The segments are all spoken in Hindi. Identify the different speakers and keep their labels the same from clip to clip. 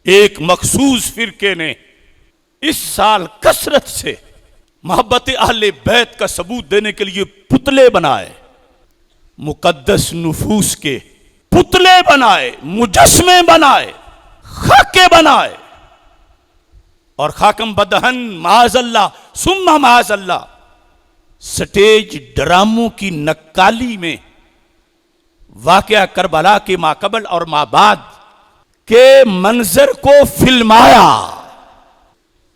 Speaker 1: एक मखसूस फिरके ने इस साल कसरत से मोहब्बत अहले बैत का सबूत देने के लिए पुतले बनाए, मुकद्दस नुफूस के पुतले बनाए, मुजस्मे बनाए, खाके बनाए, और खाकम बदहन माज़अल्लाह सुम्मा माज़अल्लाह स्टेज ड्रामों की नक्काली में वाक़या करबला के माकबल और माबाद के मंजर को फिल्माया।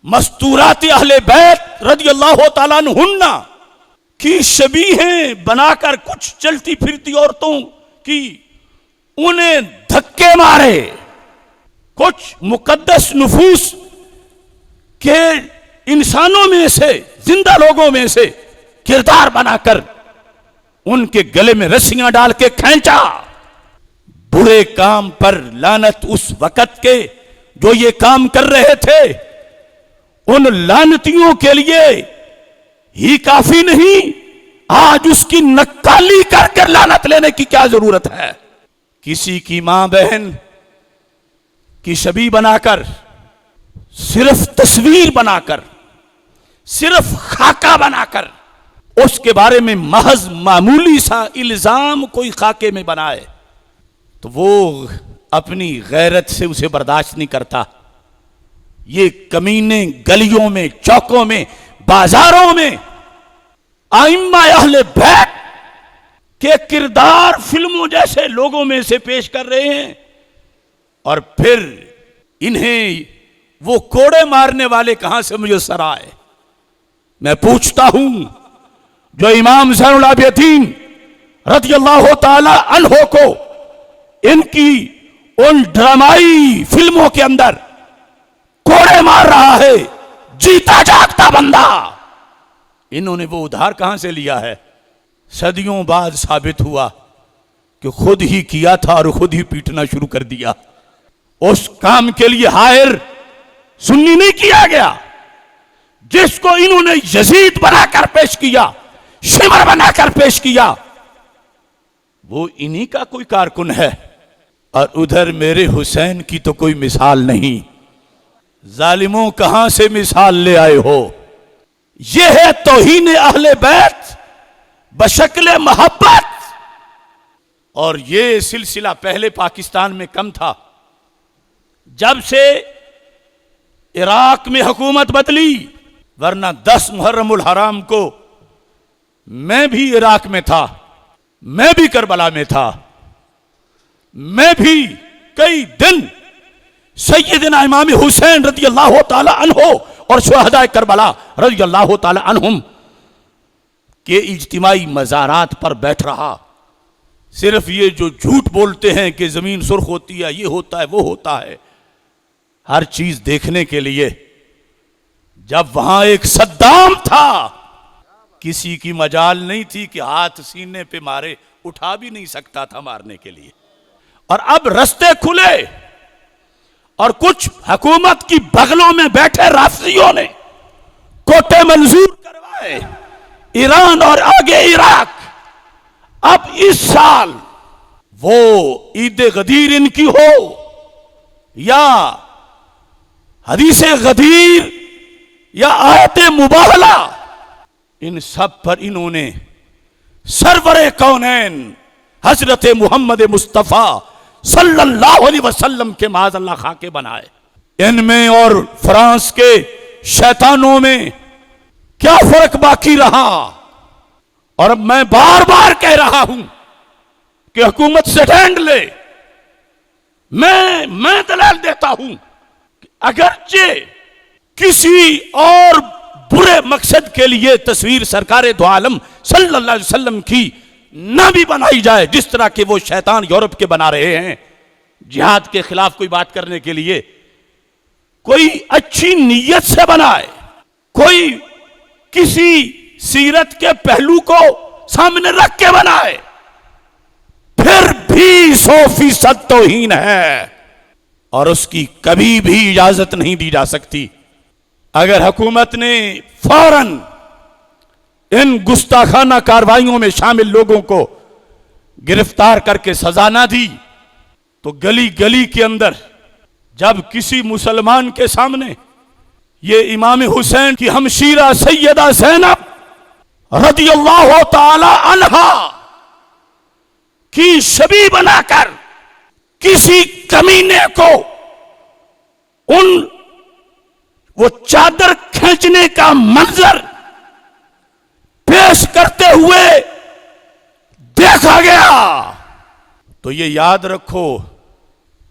Speaker 1: मस्तूरात अहले बैत रज़ियल्लाहु ताला अन्हुन्ना की शबीहें बनाकर कुछ चलती फिरती औरतों की उन्हें धक्के मारे, कुछ मुकद्दस नुफूस के इंसानों में से, जिंदा लोगों में से किरदार बनाकर उनके गले में रस्सियां डाल के खींचा। बुरे काम पर लानत उस वक़्त के जो ये काम कर रहे थे, उन लानतियों के लिए ही काफी नहीं, आज उसकी नक्काली कर लानत लेने की क्या जरूरत है। किसी की मां बहन की छवि बनाकर, सिर्फ तस्वीर बनाकर, सिर्फ खाका बनाकर उसके बारे में महज मामूली सा इल्जाम कोई खाके में बनाए तो वो अपनी गैरत से उसे बर्दाश्त नहीं करता। ये कमीने गलियों में, चौकों में, बाजारों में आइम्मा अहले बैत के किरदार फिल्मों जैसे लोगों में से पेश कर रहे हैं, और फिर इन्हें वो कोड़े मारने वाले कहां से मुयस्सर आए। मैं पूछता हूं, जो इमाम ज़ैनुल आबिदीन रज़ियल्लाहु ताला अन्हो को इनकी उन ड्रामाई फिल्मों के अंदर कोड़े मार रहा है, जीता जागता बंदा, इन्होंने वो उधार कहां से लिया है। सदियों बाद साबित हुआ कि खुद ही किया था और खुद ही पीटना शुरू कर दिया। उस काम के लिए हायर सुन्नी नहीं किया गया जिसको इन्होंने यजीद बनाकर पेश किया, शिमर बनाकर पेश किया, वो इन्हीं का कोई कारकुन है। और उधर मेरे हुसैन की तो कोई मिसाल नहीं। जालिमों कहां से मिसाल ले आए हो। यह है तौहीन अहले बैत बशक्ल मोहब्बत। और यह सिलसिला पहले पाकिस्तान में कम था। जब से इराक में हुकूमत बदली, वरना 10 मुहर्रमुल हराम को मैं भी इराक में था, मैं भी करबला में था, मैं भी कई दिन सैयदना इमाम हुसैन रज़ियल्लाहु ताला अन्हो और शुहदाए करबला रज़ियल्लाहु ताला अन्हुम के इज्तिमाई मज़ारात पर बैठ रहा। सिर्फ ये जो झूठ बोलते हैं कि जमीन सुर्ख होती है, ये होता है, वो होता है, हर चीज देखने के लिए। जब वहां एक सद्दाम था, किसी की मजाल नहीं थी कि हाथ सीने पे मारे, उठा भी नहीं सकता था मारने के लिए। और अब रास्ते खुले और कुछ हुकूमत की बगलों में बैठे राफियों ने कोटे मंजूर करवाए, ईरान और आगे इराक। अब इस साल वो ईद गदीर इनकी हो या हदीसे गदीर या आयत मुबाहला, इन सब पर इन्होंने सरवरे कौनैन हजरत मोहम्मद मुस्तफा सल्लल्लाहु अलैहि वसल्लम के माज़अल्लाह खाके बनाए। इनमें और फ्रांस के शैतानों में क्या फर्क बाकी रहा। और अब मैं बार बार कह रहा हूं कि हुकूमत स्टैंड ले। मैं दलाल देता हूं कि अगरचे किसी और बुरे मकसद के लिए तस्वीर सरकारे दो आलम सल्लल्लाहु अलैहि वसल्लम की ना भी बनाई जाए, जिस तरह के वो शैतान यूरोप के बना रहे हैं जिहाद के खिलाफ कोई बात करने के लिए, कोई अच्छी नीयत से बनाए, कोई किसी सीरत के पहलू को सामने रख के बनाए, फिर भी 100% तौहीन है और उसकी कभी भी इजाजत नहीं दी जा सकती। अगर हुकूमत ने फौरन इन गुस्ताखाना कार्रवाइयों में शामिल लोगों को गिरफ्तार करके सजा ना दी तो गली गली के अंदर जब किसी मुसलमान के सामने ये इमाम हुसैन की हमशीरा सैयदा ज़ैनब रदियल्लाहु ताला अन्हा की शबी बनाकर किसी कमीने को वो चादर खींचने का मंजर पेश करते हुए देखा गया, तो ये याद रखो,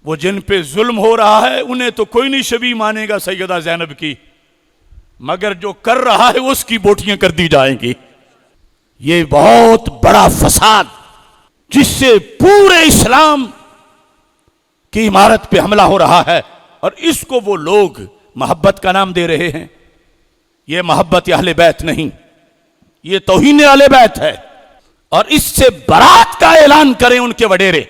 Speaker 1: वो जिन पे जुल्म हो रहा है उन्हें तो कोई नहीं शबी मानेगा सैयदा ज़ैनब की, मगर जो कर रहा है उसकी बोटियां कर दी जाएंगी। ये बहुत बड़ा फसाद जिससे पूरे इस्लाम की इमारत पे हमला हो रहा है, और इसको वो लोग मोहब्बत का नाम दे रहे हैं। ये मोहब्बत अहले बैत नहीं, ये तौहीन अहले बैत है, और इससे बरात का ऐलान करें उनके वडेरे।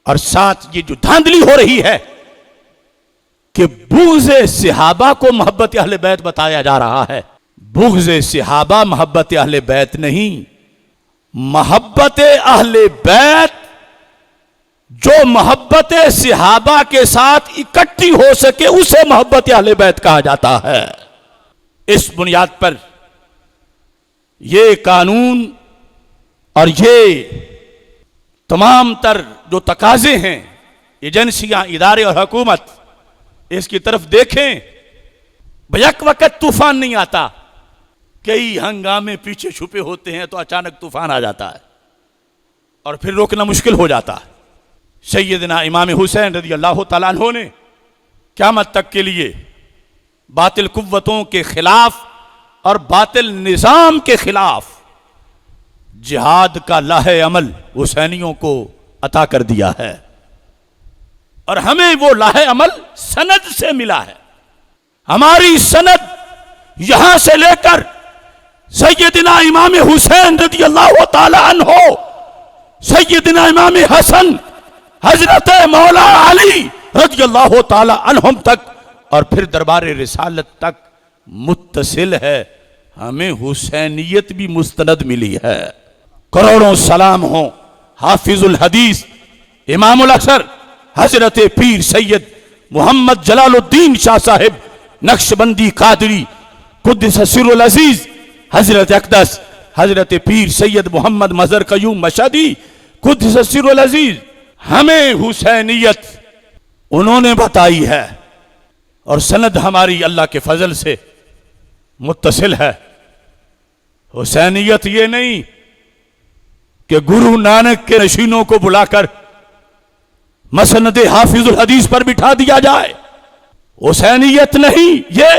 Speaker 1: और साथ ये जो धांधली हो रही है कि बुग़्ज़ सहाबा को मोहब्बत अहले बैत बताया जा रहा है। बुग़्ज़ सहाबा मोहब्बत अहले बैत नहीं, मोहब्बत अहले बैत जो मोहब्बत सहाबा के साथ इकट्ठी हो सके उसे मोहब्बत अहले बैत कहा जाता है। इस बुनियाद पर ये कानून और ये तमाम तर जो तकाजे हैं, एजेंसियां, इदारे और हुकूमत इसकी तरफ देखें। बैक वक्त तूफान नहीं आता, कई हंगामे पीछे छुपे होते हैं तो अचानक तूफान आ जाता है और फिर रोकना मुश्किल हो जाता है। सैयदना इमाम हुसैन रज़ियल्लाहु ताला अन्हु ने क़यामत तक के लिए बातिल कुव्वतों के खिलाफ और बातिल निज़ाम के खिलाफ जिहाद का लाहे अमल हुसैनियों को अता कर दिया है, और हमें वो लाहे अमल सनद से मिला है। हमारी सनद यहां से लेकर सैयदना इमाम हुसैन रज़ियल्लाहु ताला अन्हु, सैयदना इमाम हसन, हजरत मौला अली रज़ियल्लाहु ताला अन्हुम तक, और फिर दरबार रिसालत तक मुत्तसिल है। हमें हुसैनियत भी मुस्तनद मिली है। करोड़ों सलाम हो हाफिजुल हदीस इमामुल असर हजरत पीर सैयद मोहम्मद जलालुद्दीन शाह साहिब नक्शबंदी कादरी कुद्दस सिर्रुल अजीज, हजरत अक़दस हजरत पीर सैयद मोहम्मद मज़हर क़य्यूम मशहदी कुद्दस सिर्रुल अजीज। हमें हुसैनियत उन्होंने बताई है, और सनद हमारी अल्लाह के फजल से मुत्तसिल है। हुसैनियत ये नहीं कि गुरु नानक के नशीनों को बुलाकर मसनद हाफिजुल हदीस पर बिठा दिया जाए। हुसैनियत नहीं, ये